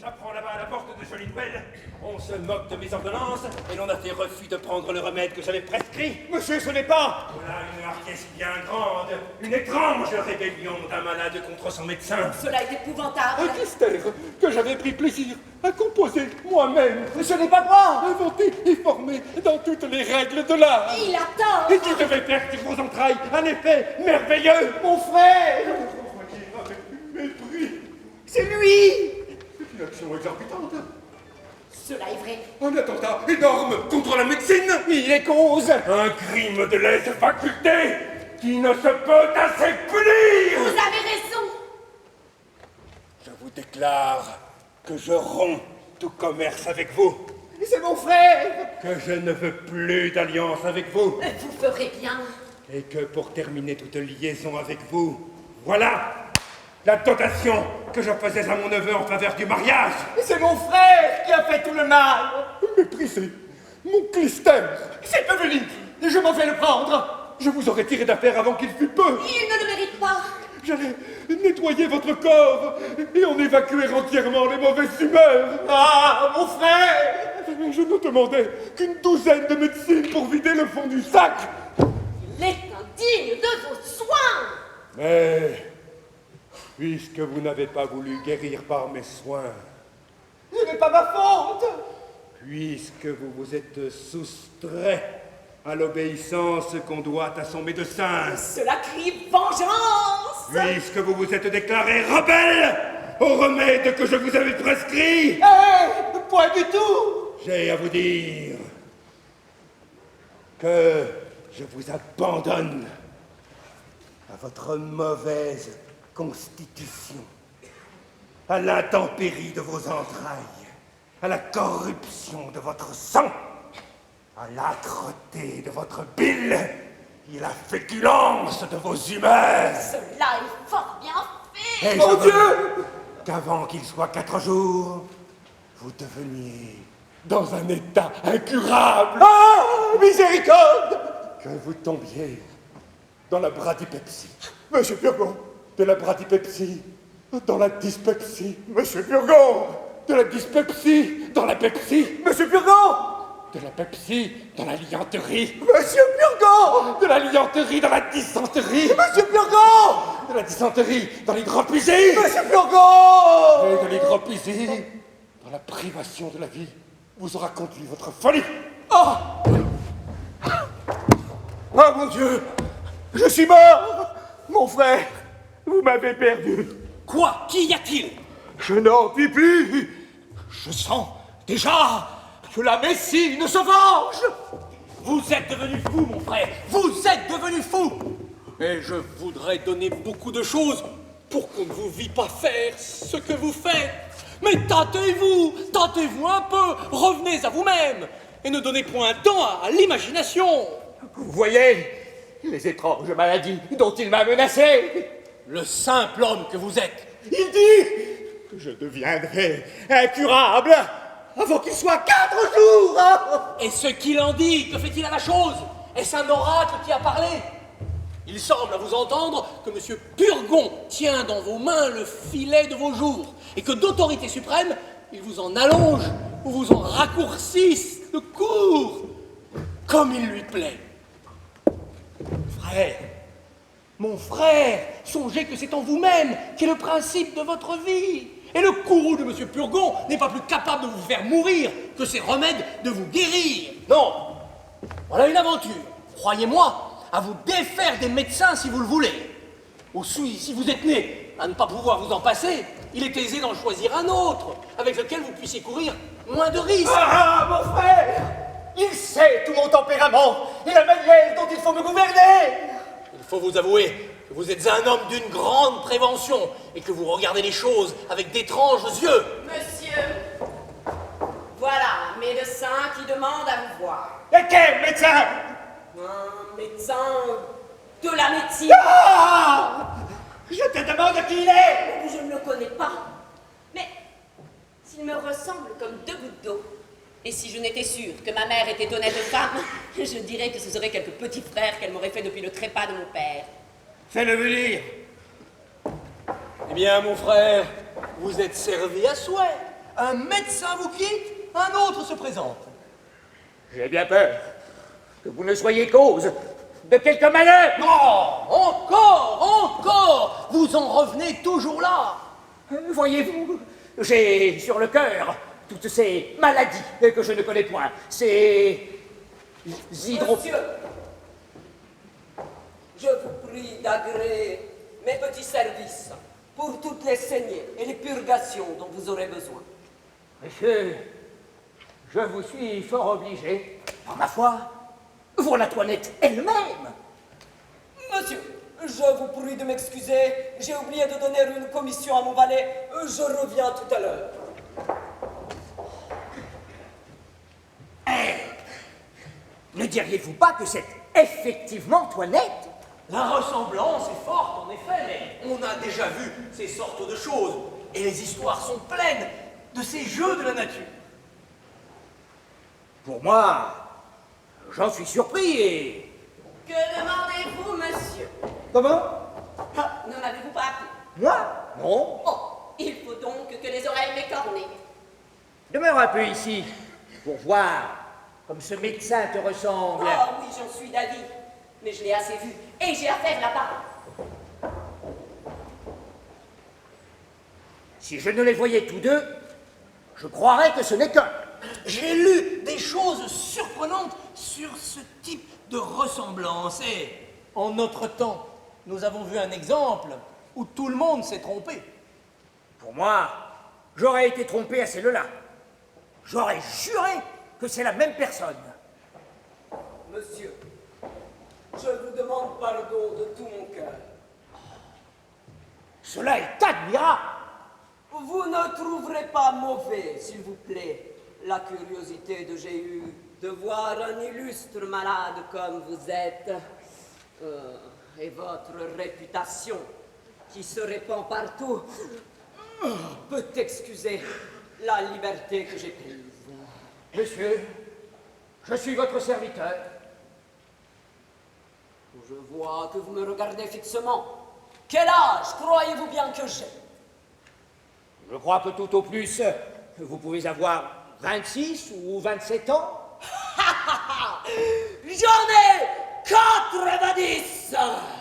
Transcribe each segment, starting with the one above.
J'apprends là-bas à la porte de Jolie Nouvelle. On se moque de mes ordonnances et l'on a fait refus de prendre le remède que j'avais prescrit. Monsieur, ce n'est pas... Voilà une hardiesse bien grande, une étrange rébellion d'un malade contre son médecin. Cela est épouvantable. Un mystère que j'avais pris plaisir à composer moi-même. Ce n'est pas moi. Inventé et formé dans toutes les règles de l'art. Il a tort. Et qui devait faire sur vos entrailles un effet merveilleux. Mon frère. Avec mépris. C'est lui. C'est une action exorbitante. Cela est vrai. Un attentat énorme contre la médecine. Il est cause. Un crime de lèse faculté qui ne se peut assez punir. Vous avez raison. Je vous déclare que je romps tout commerce avec vous, C'est mon frère. que je ne veux plus d'alliance avec vous, Vous ferez bien. et que pour terminer toute liaison avec vous, voilà la dotation que je faisais à mon neveu en faveur du mariage. C'est mon frère qui a fait tout le mal. Méprisé. Mon clistère. C'est devenu. Je m'en vais le prendre. Je vous aurais tiré d'affaire avant qu'il fût peu. Il ne le mérite pas. J'allais nettoyer votre corps et en évacuer entièrement les mauvaises humeurs. Ah, mon frère. Je ne demandais qu'une douzaine de médecines pour vider le fond du sac. Il est indigne de vos soins. Mais, puisque vous n'avez pas voulu guérir par mes soins, Ce n'est pas ma faute. puisque vous vous êtes soustrait à l'obéissance qu'on doit à son médecin, Cela crie vengeance. puisque vous vous êtes déclaré rebelle au remède que je vous avais prescrit, Point du tout. j'ai à vous dire que je vous abandonne à votre mauvaise constitution, à l'intempérie de vos entrailles, à la corruption de votre sang, à l'âcreté de votre bile et la féculence de vos humeurs. Cela est fort bien fait. Et Mon je veux Dieu. qu'avant qu'il soit 4 jours, vous deveniez Dans un état incurable. Ah, miséricorde. Que vous tombiez dans la bradypepsie. Monsieur Purgon. De la bradypepsie dans la dyspepsie. Monsieur Purgon. De la dyspepsie dans la pepsie. Monsieur Purgon. De la pepsie dans la lianterie. Monsieur Purgon. De la lianterie dans la dysenterie. Monsieur Purgon. De la dysenterie dans l'hydropusie. Monsieur Purgon. Et de l'hydropusie dans la privation de la vie vous aura conduit votre folie. Ah. Oh mon Dieu. Je suis mort. Mon frère, vous m'avez perdu. Quoi? Qu'y a-t-il? Je n'en puis plus. Je sens déjà que la médecine se venge. Vous êtes devenu fou, mon frère. Vous êtes devenu fou. Et je voudrais donner beaucoup de choses pour qu'on ne vous vit pas faire ce que vous faites. Mais tâtez-vous un peu, revenez à vous-même et ne donnez point temps à l'imagination. Vous voyez les étranges maladies dont il m'a menacé. Le simple homme que vous êtes. Il dit que je deviendrai incurable avant qu'il soit 4 jours. Et ce qu'il en dit, que fait-il à la chose? Est-ce un oracle qui a parlé? Il semble à vous entendre que M. Purgon tient dans vos mains le filet de vos jours, et que d'autorité suprême, il vous en allonge ou vous en raccourcisse le cours, comme il lui plaît. Frère, mon frère, songez que c'est en vous-même qu'est le principe de votre vie. Et le courroux de M. Purgon n'est pas plus capable de vous faire mourir que ses remèdes de vous guérir. Non, voilà une aventure, croyez-moi, à vous défaire des médecins si vous le voulez. Ou si vous êtes né à ne pas pouvoir vous en passer, il est aisé d'en choisir un autre, avec lequel vous puissiez courir moins de risques. Ah, mon frère, il sait tout mon tempérament et la manière dont il faut me gouverner. Il faut vous avouer que vous êtes un homme d'une grande prévention et que vous regardez les choses avec d'étranges yeux. Monsieur, voilà un médecin qui demande à vous voir. Et quel médecin? Un médecin de la médecine. Ah! Je te demande qui il est. Je ne le connais pas. Mais s'il me ressemble comme 2 gouttes d'eau, et si je n'étais sûre que ma mère était honnête femme, je dirais que ce serait quelques petits frères qu'elle m'aurait fait depuis le trépas de mon père. Fais-le venir. Eh bien, mon frère, vous êtes servi à souhait. Un médecin vous quitte, un autre se présente. J'ai bien peur que vous ne soyez cause de quelque malheur. Non, encore, vous en revenez toujours là. Voyez-vous, j'ai sur le cœur toutes ces maladies que je ne connais point. Ces Monsieur, je vous prie d'agréer mes petits services pour toutes les saignées et les purgations dont vous aurez besoin. Monsieur, je vous suis fort obligé. Par ma foi, voilà Toinette elle-même. Monsieur, je vous prie de m'excuser, j'ai oublié de donner une commission à mon valet. Je reviens tout à l'heure. Ne diriez-vous pas que c'est effectivement Toinette? La ressemblance est forte, en effet, mais on a déjà vu ces sortes de choses. Et les histoires sont pleines de ces jeux de la nature. Pour moi, j'en suis surpris et... Que demandez-vous, monsieur? Comment? Ah, ne m'avez-vous pas appelé? Moi? Non. Oh, il faut donc que les oreilles m'écornent. Demeure un peu ici pour voir comme ce médecin te ressemble. Ah oui, j'en suis d'avis. Mais je l'ai assez vu. Et j'ai affaire là-bas. Si je ne les voyais tous deux, je croirais que ce n'est qu'un. J'ai lu des choses surprenantes sur ce type de ressemblance. Et en notre temps, nous avons vu un exemple où tout le monde s'est trompé. Pour moi, j'aurais été trompé à celle-là. J'aurais juré que c'est la même personne. Monsieur, je vous demande pardon de tout mon cœur. Cela est admirable. Vous ne trouverez pas mauvais, s'il vous plaît, la curiosité que j'ai eue de voir un illustre malade comme vous êtes, et votre réputation qui se répand partout, peut excuser la liberté que j'ai prise. Monsieur, je suis votre serviteur. Je vois que vous me regardez fixement. Quel âge croyez-vous bien que j'ai? Je crois que tout au plus, vous pouvez avoir 26 ou 27 ans. J'en ai 90!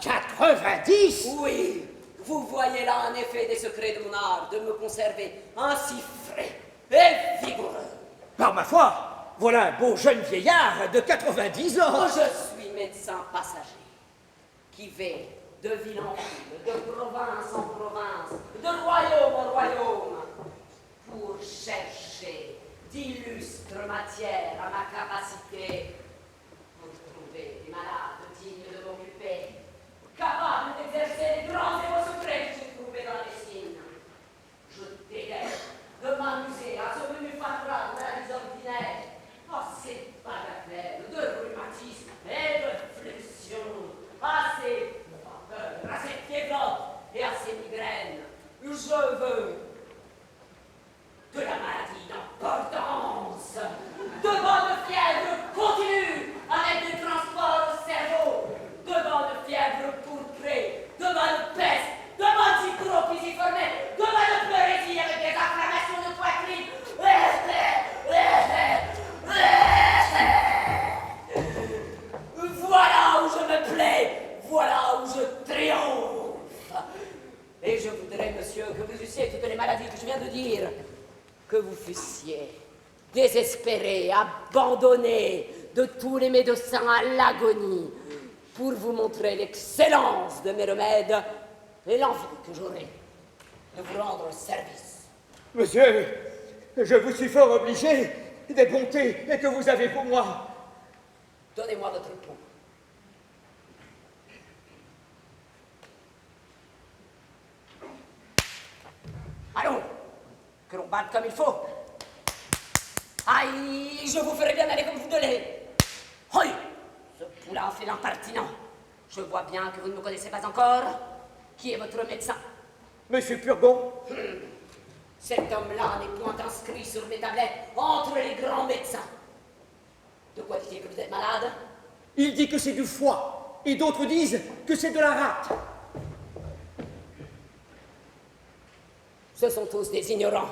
90? Oui, vous voyez là en effet des secrets de mon art de me conserver ainsi frais et vigoureux. Par ma foi, voilà un beau jeune vieillard de 90 ans. Je suis médecin passager qui vais de ville en ville, de province en province, de royaume en royaume, pour chercher d'illustres matières à ma capacité, pour trouver des malades dignes de m'occuper, capables d'exercer les grands et beaux secrets que j'ai trouvés dans la médecine. Je délaisse de m'amuser à ce menu fatras de maladies ordinaires, à ces bagatelles de rhumatisme et de flexion, à ces vapeurs, à ces fièvres et à ces migraines. Je veux de la maladie d'importance, de bonnes fièvres continues avec des transports au cerveau, de bonnes fièvres pourprées, de bonnes pestes, de bonnes hydropisiformées, de bonnes pleurésies avec des inflammations de poitrine. Voilà où je me plais, voilà où je triomphe. Et je voudrais, monsieur, que vous eussiez toutes les maladies que je viens de dire, que vous fussiez désespéré, abandonné de tous les médecins à l'agonie, pour vous montrer l'excellence de mes remèdes et l'envie que j'aurai de vous rendre service. Monsieur, je vous suis fort obligé des bontés que vous avez pour moi. Donnez-moi votre pouls. Allons, que l'on batte comme il faut. Aïe, je vous ferai bien aller comme vous de lait. Hoi, ce poulain fait l'impertinent. Je vois bien que vous ne me connaissez pas encore. Qui est votre médecin? Monsieur Purgon? Cet homme-là n'est point inscrit sur mes tablettes entre les grands médecins. De quoi dit-il que vous êtes malade? Il dit que c'est du foie, et d'autres disent que c'est de la rate. Ce sont tous des ignorants.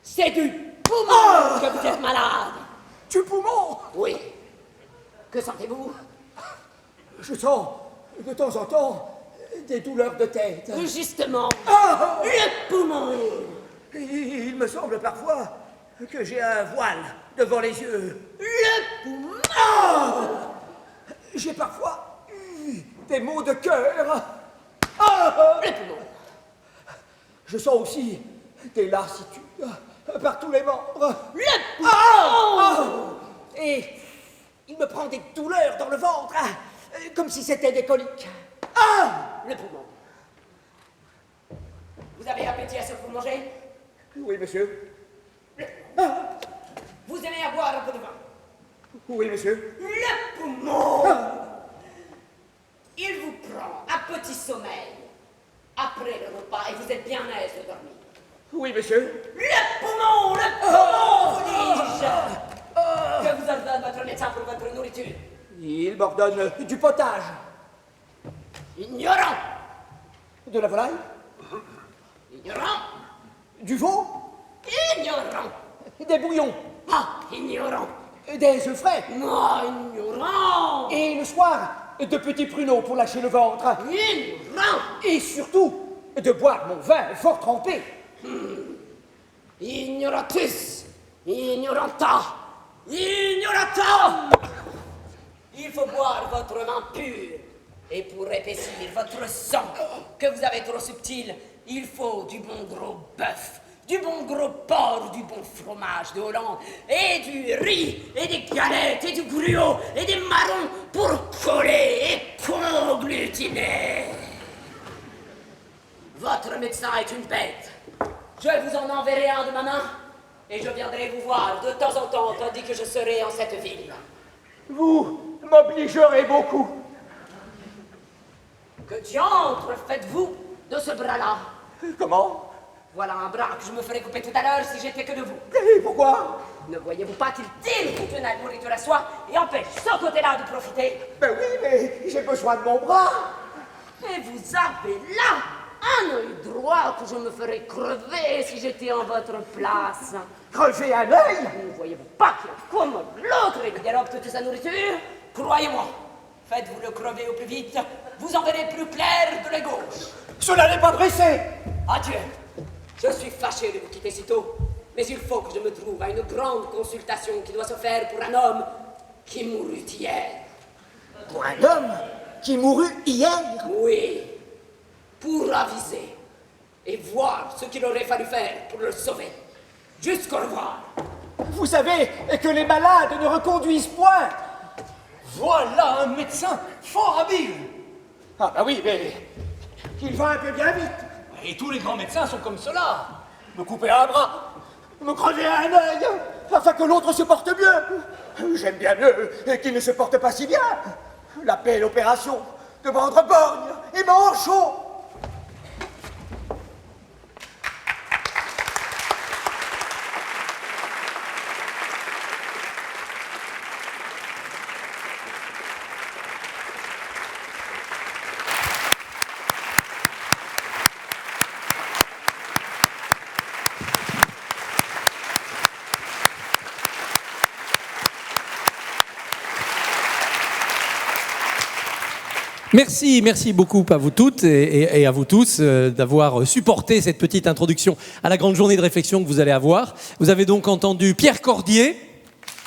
C'est du poumon que vous êtes malade. Du poumon? Oui. Que sentez-vous? Je sens, de temps en temps, des douleurs de tête. Justement, Ah! le poumon. Il me semble parfois que j'ai un voile devant les yeux. Le poumon. Ah! J'ai parfois des maux de cœur. Ah! Le poumon. Je sens aussi des lassitudes par tous les membres. Le poumon. Ah! Et il me prend des douleurs dans le ventre, comme si c'était des coliques. Ah! Le poumon. Vous avez appétit à ce que vous mangez? Oui, monsieur. Vous aimez à boire un peu de vin? Oui, monsieur. Le poumon. Il vous prend à petit sommeil après le repas et vous êtes bien à l'aise de dormir. Oui, monsieur. Le poumon, vous dis-je. Que vous ordonne votre médecin pour votre nourriture? Il m'ordonne du potage. Ignorant. De la volaille. Ignorant. Du veau. Ignorant. Des bouillons. Ah, ignorant. Des œufs frais. Non, ignorant. Et le soir, de petits pruneaux pour lâcher le ventre. Ignorant. Et surtout, de boire mon vin fort trempé. Ignoratus. Ignoranta. Ignorata. Il faut boire votre vin pur. Et pour épaissir votre sang, que vous avez trop subtil, il faut du bon gros bœuf, du bon gros porc, du bon fromage de Hollande, et du riz, et des galettes, et du gruau, et des marrons pour coller et conglutiner. Votre médecin est une bête. Je vous en enverrai un de ma main, et je viendrai vous voir de temps en temps, tandis que je serai en cette ville. Vous m'obligerez beaucoup. Que diantre faites-vous de ce bras-là? Comment? Voilà un bras que je me ferais couper tout à l'heure si j'étais que de vous. Et pourquoi? Ne voyez-vous pas qu'il tire toute une nourriture à soi et empêche ce côté-là de profiter? Ben oui, mais j'ai besoin de mon bras. Et vous avez là un œil droit que je me ferais crever si j'étais en votre place. Crever un œil? Ne voyez-vous pas qu'il accommode l'autre et lui dérobe toute sa nourriture? Croyez-moi, faites-vous le crever au plus vite, vous en verrez plus clair de la gauche. Cela n'est pas pressé. Adieu. Je suis fâché de vous quitter si tôt, mais il faut que je me trouve à une grande consultation qui doit se faire pour un homme qui mourut hier. Pour un homme qui mourut hier? Oui, pour aviser et voir ce qu'il aurait fallu faire pour le sauver. Jusqu'au revoir. Vous savez que les malades ne reconduisent point. Voilà un médecin fort habile. Ah bah oui, mais il va un peu bien vite. Et tous les grands médecins sont comme cela. Me couper un bras, Me crever un œil, afin que l'autre se porte mieux. J'aime bien mieux qu'il ne se porte pas si bien. La belle opération de vendre borgne et manchot. Merci beaucoup à vous toutes et à vous tous d'avoir supporté cette petite introduction à la grande journée de réflexion que vous allez avoir. Vous avez donc entendu Pierre Cordier.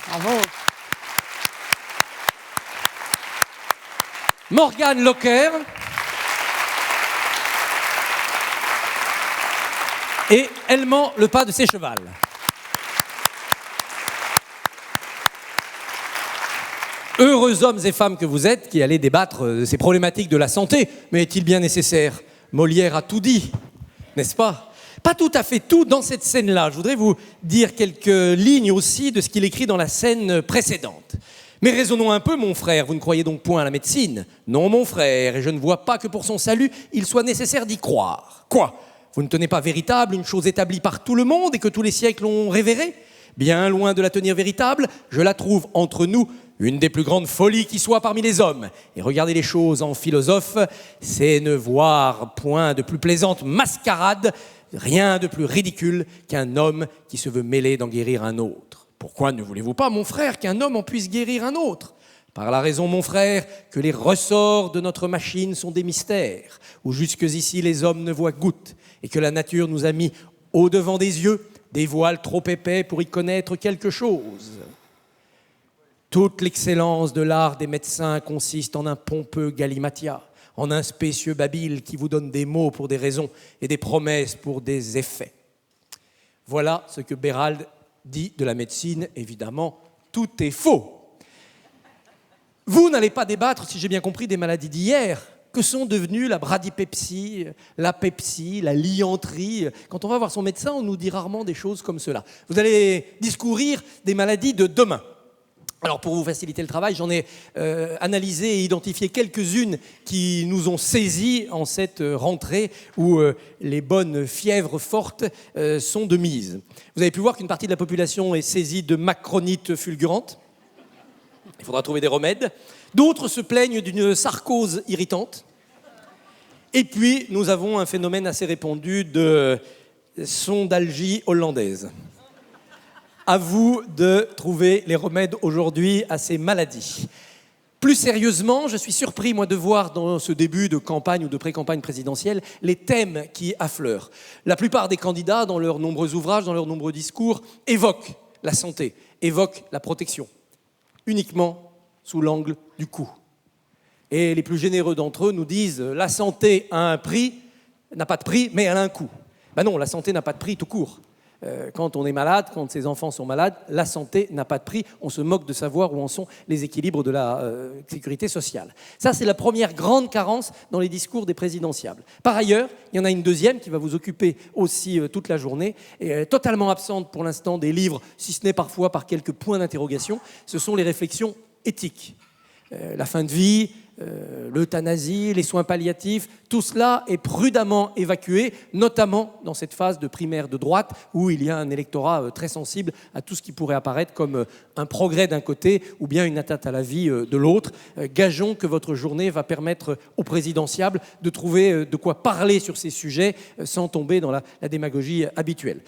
Bravo. Morgane Locker et Helman Le Pas de Sécheval. Heureux hommes et femmes que vous êtes qui allez débattre de ces problématiques de la santé. Mais est-il bien nécessaire? Molière a tout dit, n'est-ce pas? Pas tout à fait tout dans cette scène-là. Je voudrais vous dire quelques lignes aussi de ce qu'il écrit dans la scène précédente. Mais raisonnons un peu, mon frère, vous ne croyez donc point à la médecine? Non, mon frère, et je ne vois pas que pour son salut, il soit nécessaire d'y croire. Quoi? Vous ne tenez pas véritable une chose établie par tout le monde et que tous les siècles ont révérée? Bien loin de la tenir véritable, je la trouve entre nous une des plus grandes folies qui soit parmi les hommes. Et regarder les choses en philosophe, c'est ne voir point de plus plaisante mascarade Rien de plus ridicule qu'un homme qui se veut mêler d'en guérir un autre. Pourquoi ne voulez-vous pas, mon frère, qu'un homme en puisse guérir un autre ? Par la raison, mon frère, que les ressorts de notre machine sont des mystères, où jusqu'ici les hommes ne voient goutte, et que la nature nous a mis au-devant des yeux des voiles trop épais pour y connaître quelque chose. Toute l'excellence de l'art des médecins consiste en un pompeux galimatia, en un spécieux babil qui vous donne des mots pour des raisons et des promesses pour des effets. Voilà ce que Bérald dit de la médecine. Évidemment, tout est faux. Vous n'allez pas débattre, si j'ai bien compris, des maladies d'hier, que sont devenues la bradypepsie, la pepsie, la lianterie. Quand on va voir son médecin, on nous dit rarement des choses comme cela. Vous allez discourir des maladies de demain. Alors pour vous faciliter le travail, j'en ai analysé et identifié quelques-unes qui nous ont saisis en cette rentrée où les bonnes fièvres fortes sont de mise. Vous avez pu voir qu'une partie de la population est saisie de macronite fulgurante. Il faudra trouver des remèdes. D'autres se plaignent d'une sarcose irritante. Et puis, nous avons un phénomène assez répandu de sondalgie hollandaise. À vous de trouver les remèdes aujourd'hui à ces maladies. Plus sérieusement, je suis surpris, moi, de voir dans ce début de campagne ou de pré-campagne présidentielle les thèmes qui affleurent. La plupart des candidats, dans leurs nombreux ouvrages, dans leurs nombreux discours, évoquent la santé, évoquent la protection, uniquement sous l'angle du coût. Et les plus généreux d'entre eux nous disent « la santé a un prix, n'a pas de prix, mais elle a un coût ». Ben non, la santé n'a pas de prix tout court. Quand on est malade, quand ses enfants sont malades, la santé n'a pas de prix. On se moque de savoir où en sont les équilibres de la sécurité sociale. Ça, c'est la première grande carence dans les discours des présidentiables. Par ailleurs, il y en a une deuxième qui va vous occuper aussi toute la journée, et totalement absente pour l'instant des livres, si ce n'est parfois par quelques points d'interrogation. Ce sont les réflexions éthiques. La fin de vie, l'euthanasie, les soins palliatifs, tout cela est prudemment évacué, notamment dans cette phase de primaire de droite où il y a un électorat très sensible à tout ce qui pourrait apparaître comme un progrès d'un côté ou bien une atteinte à la vie de l'autre. Gageons que votre journée va permettre aux présidentiables de trouver de quoi parler sur ces sujets sans tomber dans la démagogie habituelle.